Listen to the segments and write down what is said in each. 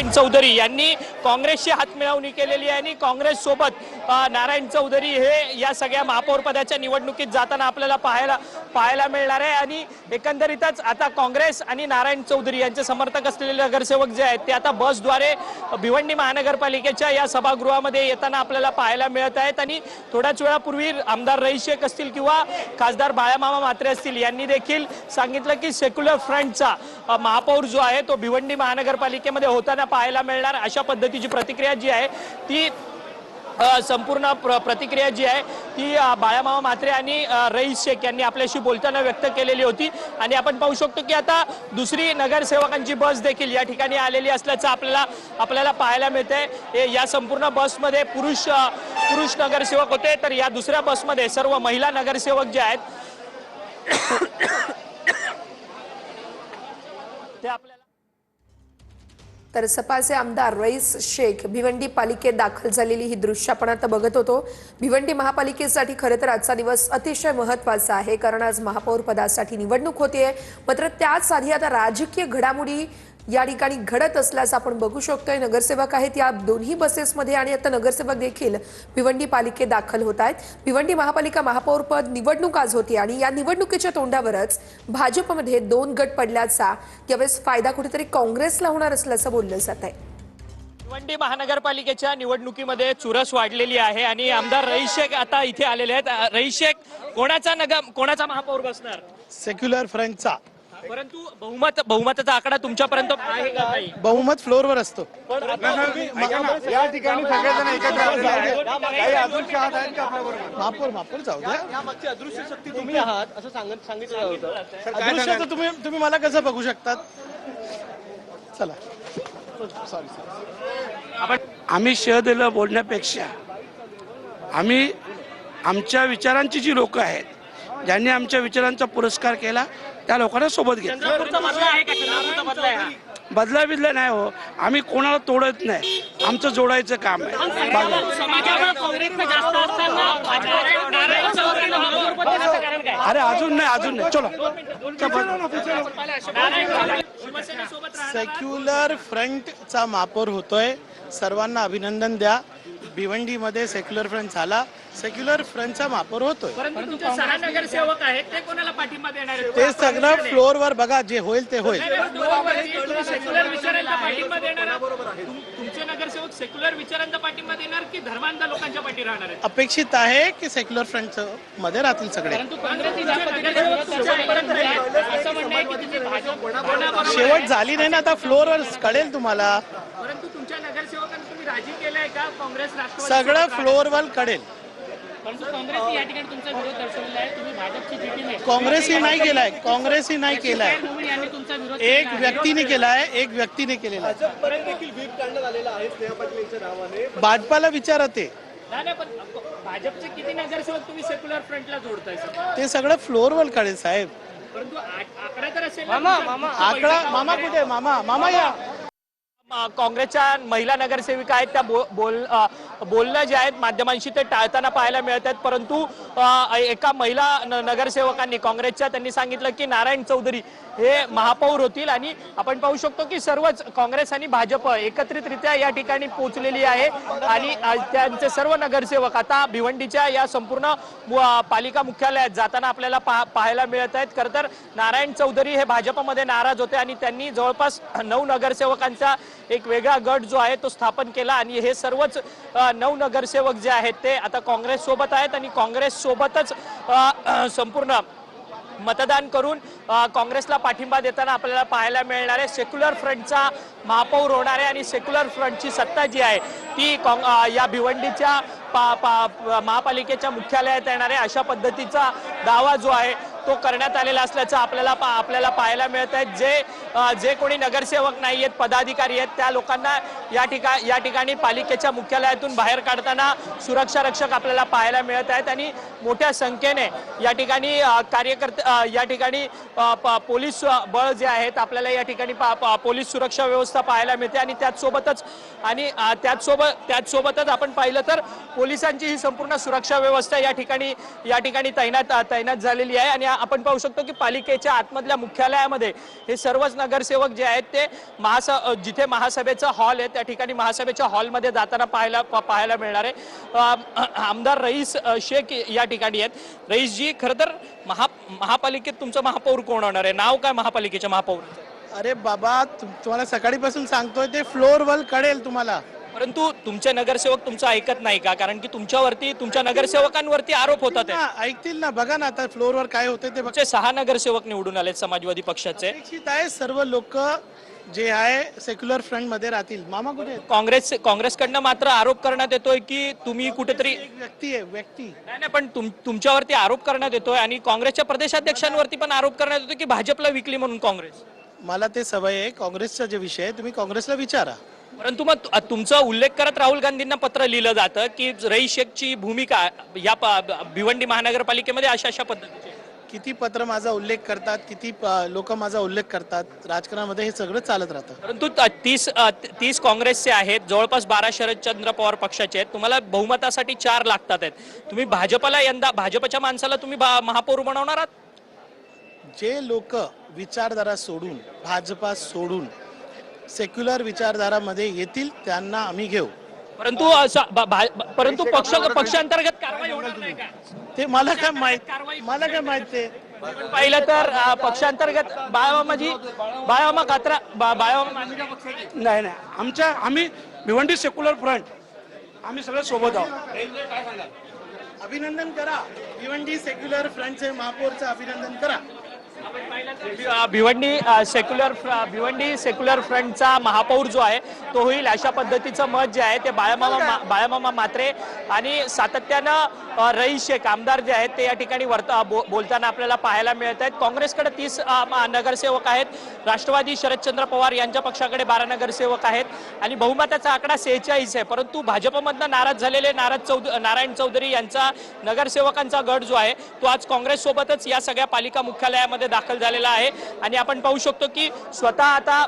चौधरी यांनी काँग्रेसशी हातमिळवणी केलेली आहे आणि काँग्रेस सोबत नारायण चौधरी हे या सगळ्या महापौर पदाच्या निवडणुकीत जाताना आपल्याला पाहायला मिळणार आहे। आणि एकंदरीतच आता काँग्रेस आणि नारायण चौधरी यांचे समर्थक असलेले नगरसेवक जे आहेत ते आता बसद्वारे भिवंडी महानगरपालिकेच्या या सभागृहामध्ये येताना आपल्याला पाहायला मिळत आहेत। आणि थोड्याच वेळापूर्वी आमदार रईस शेख असतील किंवा खासदार बाळामामा म्हात्रे असतील यांनी देखील सांगितलं की सेक्युलर फ्रंटचा महापौर जो आहे तो भिवंडी महानगरपालिकेमध्ये होताना पाहायला मिळणार। अशा पद्धतीची प्रतिक्रिया जी आहे ती संपूर्ण प्रतिक्रिया जी आहे ती बाळामामा म्हात्रे आणि रईस शेख यांनी आपल्याशी बोलताना व्यक्त केलेली होती। आणि आपण पाहू शकतो की आता दुसरी नगरसेवकांची बस देखील या ठिकाणी आलेली असल्याचं आपल्याला पाहायला मिळतंय। या संपूर्ण बसमध्ये पुरुष नगरसेवक होते, तर या दुसऱ्या बसमध्ये सर्व महिला नगरसेवक जे आहेत ते आपल्याला तर सपाचे आमदार रईस शेख भिवंडी पालिकेत दाखल झालेली ही दृश्य आपण आता बघत होतो। भिवंडी महापालिकेसाठी खरं तर आजचा दिवस अतिशय महत्त्वाचा आहे, कारण आज महापौर पदासाठी निवडणूक होते। मात्र त्याच आधी आता राजकीय घडामोडी या ठिकाणी घडत असल्याचं आपण बघू शकतोय। नगरसेवक आहेत या दोन्ही बसेसमध्ये आणि आता नगरसेवक देखील भिवंडी पालिकेत दाखल होत आहेत। भिवंडी महापालिका महापौर पद निवडणूक आज होती आणि या निवडणुकीच्या तोंडावरच भाजपमध्ये 2 गट पडल्याचा यावेळेस फायदा कुठेतरी काँग्रेसला होणार असल्याचं बोललं जात आहे। भिवंडी महानगरपालिकेच्या निवडणुकीमध्ये चुरस वाढलेली आहे आणि आमदार रईस शेख आता इथे आलेले आहेत। रईस शेख, कोणाचा महापौर बसणार? सेक्युलर फ्रंटचा। परंतु बहुमताचा आकडा तुमच्यापर्यंत आहे का? नाही, बहुमत फ्लोअरवर असतो। या ठिकाणी सगळेजण एकत्र आलेले आहेत। काही अदृश्य आहात आहेत का आपल्याबरोबर? महापौर जाऊ द्या। यामागची अदृश्य शक्ती तुम्ही आहात असं सांगितलं होतं। अदृश्याचं तुम्ही मला कसं बघू शकतात? चला सॉरी आम्ही शहदेला बोलण्यापेक्षा आम्ही आमच्या विचारांची जी लोक आहेत ज्यांनी आमच्या विचारांचा पुरस्कार केला त्या लोकांना सोबत घेतलं। बदला नाही हो, आम्ही कोणाला तोडत नाही, आमचं जोडायचं काम आहे। अरे अजून नाही चलो। सेक्युलर फ्रंटचा महापौर होतोय, सर्वांना अभिनंदन द्या। भिवंडीमध्ये सेक्युलर फ्रंट झाला, सेक्युलर फ्रंटचा महापौर होतोय। परंतु तुमचे 6 नगरसेवक आहेत ते कोणाला पाठिंबा देणार आहेत? ते सगळं फ्लोअरवर बघा, जे होईल ते होईल। सेक्युलर विचारांना पाठिंबा देणार? तुमचे नगरसेवक सेक्युलर विचारांचा पाठिंबा देणार की धर्मांध लोकांच्या पाठी राहणार आहेत? अपेक्षित आहे की सेक्युलर फ्रंट मध्ये राहतील सगळे। शेवट झाली नाही ना, आता फ्लोअरवर कळेल तुम्हाला। परंतु तुमच्या नगरसेवकांना तुम्ही राजी केलाय का? काँग्रेस राष्ट्रवादी सगळं फ्लोअरवर कळेल। परंतु काँग्रेसने या ठिकाणी तुमचा विरोध दर्शवलेला आहे। तुम्ही भाजपची जीटी नाही, काँग्रेसही नाही केलाय, यांनी तुमचा विरोध एक व्यक्तीने केलाय, एक व्यक्तीने केलेला आहे। देखील व्हीप काढण्यात आलेला आहे स्नेहा पाटील यांच्या नावाने। भाजपाला विचारा ते। नाही, पण भाजपचे किती नगरसेवक तुम्ही सेक्युलर फ्रंटला जोडताय? ते सगळं फ्लोअरवर कळेल साहेब। परंतु आकडा तर असेल। आकडा मामा कुठे? मामा या। काँग्रेसच्या महिला नगरसेविका आहेत त्या बोलणं जे आहेत माध्यमांशी ते टाळताना पाहायला मिळत आहेत। परंतु एका महिला नगरसेवकांनी काँग्रेसच्या त्यांनी सांगितलं की नारायण चौधरी हे महापौर होतील। आणि आपण पाहू शकतो की सर्वच काँग्रेस आणि भाजप एकत्रितरित्या या ठिकाणी पोहोचलेली आहे आणि त्यांचे सर्व नगरसेवक आता भिवंडीच्या या संपूर्ण पालिका मुख्यालयात जाताना आपल्याला पाहायला मिळत आहेत। खरं तर नारायण चौधरी हे भाजपमध्ये नाराज होते आणि त्यांनी जवळपास 9 नगरसेवकांचा एक वेगळा गट जो आहे तो स्थापन केला आणि हे सर्वच 9 नगरसेवक जे आहेत ते आता काँग्रेस सोबत आहेत आणि काँग्रेस सोबतच संपूर्ण मतदान करून काँग्रेसला पाठिंबा देताना आपल्याला पाहायला मिळणार आहे। सेक्युलर फ्रंटचा महापौर होणार आहे आणि सेक्युलर फ्रंटची सत्ता जी आहे ती या भिवंडीच्या महापालिकेच्या मुख्यालयात येणार आहे अशा पद्धतीचा दावा जो आहे तो करण्यात आलेला असल्याचं आपल्याला पाहायला मिळत आहे। जे कोणी नगरसेवक नाही आहेत, पदाधिकारी आहेत, त्या लोकांना या ठिकाणी पालिकेच्या मुख्यालयातून बाहेर काढताना सुरक्षा रक्षक आपल्याला पाहायला मिळत आहेत आणि मोठ्या संख्येने या ठिकाणी कार्यकर्ते या ठिकाणी पोलीस बळ जे आहेत आपल्याला या ठिकाणी पोलीस सुरक्षा व्यवस्था पाहायला मिळते आणि त्याचसोबतच आपण पाहिलं तर पोलिसांची ही संपूर्ण सुरक्षा व्यवस्था या ठिकाणी तैनात झालेली आहे आणि आपण पाहू शकतो की पालिकेच्या आतमधल्या मुख्यालयामध्ये हे सर्वच नगरसेवक जे आहेत ते जिथे महासभेचा हॉल आहे त्या ठिकाणी महासभेच्या हॉलमध्ये जाताना पाहायला मिळणार आहे। आमदार रईस शेख या ठिकाणी आहेत। रईस जी, खरं तर महापालिकेत तुमचं महापौर कोण होणार आहे? नाव काय महापालिकेच्या महापौराचं? अरे बाबा, तुम्हाला सकाळीपासून सांगतोय ते फ्लोअरवर कळेल तुम्हाला। परंतु तुमचे नगरसेवक तुमचं ऐकत नाही का? कारण की तुमच्यावरती, तुमच्या नगरसेवकांवरती आरोप होतात आहेत। ऐकतील ना, बघा ना आता फ्लोअरवर काय होते ते बघा। तुमचे 6 नगरसेवक निवडून आलेत समाजवादी पक्षाचे। अपेक्षित आहे सर्व लोक जे आहे सेक्युलर फ्रंट मध्ये राहतील। मामा कुठे आहेत? काँग्रेसकडनं मात्र आरोप करण्यात येतोय की तुम्ही कुठेतरी एक व्यक्ती आहे, व्यक्ती नाही, पण तुमच्यावरती आरोप करण्यात येतोय आणि काँग्रेसच्या प्रदेशाध्यक्षांवरती पण आरोप करण्यात येतोय की भाजपला विकली म्हणून काँग्रेस। मला ते सवय आहे। काँग्रेसचा जे विषय आहे तुम्ही काँग्रेसला विचारा। परंतु मग तुमचा उल्लेख करत राहुल गांधींना पत्र लिहिलं जातं की रईस शेखची भूमिका या भिवंडी महानगरपालिकेमध्ये अशा पद्धतीची। किती पत्र माझा उल्लेख करतात, किती लोक माझा उल्लेख करतात, राजकारणामध्ये हे सगळं चालत राहतं। परंतु 30 काँग्रेसचे आहेत, जवळपास 12 शरदचंद्र पवार पक्षाचे आहेत। तुम्हाला बहुमतासाठी 4 लागतात आहेत। तुम्ही भाजपला यंदा, भाजपच्या माणसाला तुम्ही महापौर बनवणार आहात? जे लोक विचारधारा सोडून, भाजपा सोडून सेक्युलर विचारधारामध्ये येतील त्यांना आम्ही घेऊ। परंतु पक्षांतर्गत कारवाई होणार नाही का? ते मला काय माहित, मला काय माहित ते। पाहिलं तर पक्षांतर्गत बाळामा कात्रा नाही नाही, आम्ही भिवंडी सेक्युलर फ्रंट आम्ही सगळे सोबत आहोत। अभिनंदन करा भिवंडी सेक्युलर फ्रंटचे महापौरचं अभिनंदन करा। भिवंडी सेक्युलर फ्रंटचा महापौर जो आहे तो होईल अशा पद्धतीचं मत जे आहे ते बाळामामा म्हात्रे आणि सातत्यानं रईस शेख आमदार जे आहेत ते या ठिकाणी बोलताना आपल्याला पाहायला मिळत आहेत। काँग्रेसकडे 30 नगरसेवक आहेत, राष्ट्रवादी शरदचंद्र पवार यांच्या पक्षाकडे 12 नगरसेवक आहेत आणि बहुमताचा आकडा 46 आहे। परंतु भाजपमधनं नाराज झालेले नारायण चौधरी यांचा नगरसेवकांचा गट जो आहे तो आज काँग्रेस सोबतच या सगळ्या पालिका मुख्यालयामध्ये दाखल झालेला आहे आणि आपण पाहू शकतो की स्वतः आता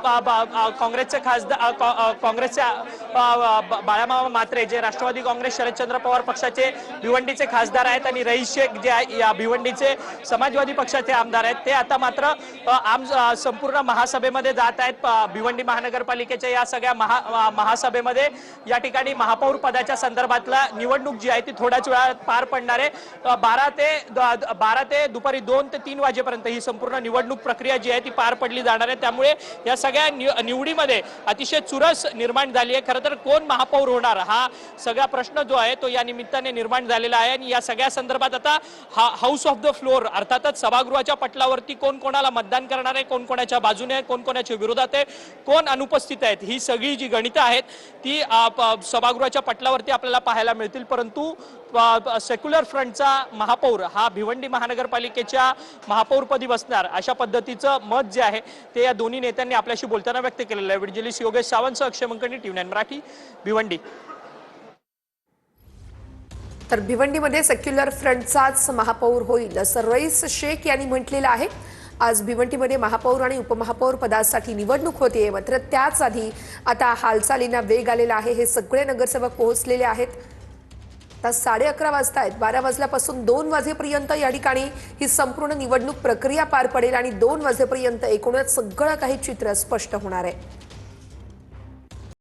काँग्रेसचे खासदार, काँग्रेसचे बाळामामा म्हात्रे जे राष्ट्रवादी काँग्रेस शरदचंद्र पवार पक्षाचे भिवंडीचे खासदार आहेत आणि रईस शेख जे या भिवंडीचे समाजवादी पक्षाचे आमदार आहेत ते आता मात्र संपूर्ण महासभेमध्ये जात आहेत। भिवंडी महानगरपालिकेच्या या सगळ्या महासभेमध्ये या ठिकाणी महापौर पदाच्या संदर्भातला निवडणूक जी आहे ती थोड्याच वेळात पार पडणार आहे। 12 ते दुपारी 2 ते 3 वाजेपर्यंत ही संपूर्ण निवडणूक प्रक्रिया जी आहे ती पार पडली जाणार आहे। त्यामुळे या सगळ्या निवडीमध्ये अतिशय चुरस निर्माण झाली आहे। खरं तर कोण महापौर होणार हा सगळा प्रश्न जो आहे तो या निमित्ताने निर्माण झालेला आहे आणि या सगळ्या संदर्भात आता हाऊस ऑफ द फ्लोर अर्थातच सभागृहाच्या पटलावरती कोण कोणाला मतदान करणार आहे, कोण कोणाच्या बाजूने आहे, कोण कोणाच्या विरोधात आहे, कोण अनुपस्थित आहेत, ही सगळी जी गणितं आहेत ती सभागृहाच्या पटलावरती आपल्याला पाहायला मिळतील। परंतु सेक्युलर फ्रंटचा महापौर हा भिवंडी महानगरपालिकेच्या महापौरपदी बसणार अशा पद्धतीचं मत जे आहे ते या दोन्ही नेत्यांनी आपल्याशी बोलताना व्यक्त केलेलं आहे। व्हिडिओ योगेश सावंत, अक्षय मंकणी, TV9 मराठी, भिवंडी। तर भिवंडीमध्ये सेक्युलर फ्रंटचाच महापौर होईल असं रईस शेख यांनी म्हटलेलं आहे। आज भिवंडीमध्ये महापौर आणि उपमहापौर पदासाठी निवडणूक होते, मात्र त्याच आधी आता हालचालींना वेग आलेला आहे। हे सगळे नगरसेवक पोहोचलेले आहेत। आता 11:30 वाजता आहेत। 12 वाजल्यापासून 2 वाजेपर्यंत या ठिकाणी ही संपूर्ण निवडणूक प्रक्रिया पार पडेल आणि 2 वाजेपर्यंत एकूणच सगळं काही चित्र स्पष्ट होणार आहे।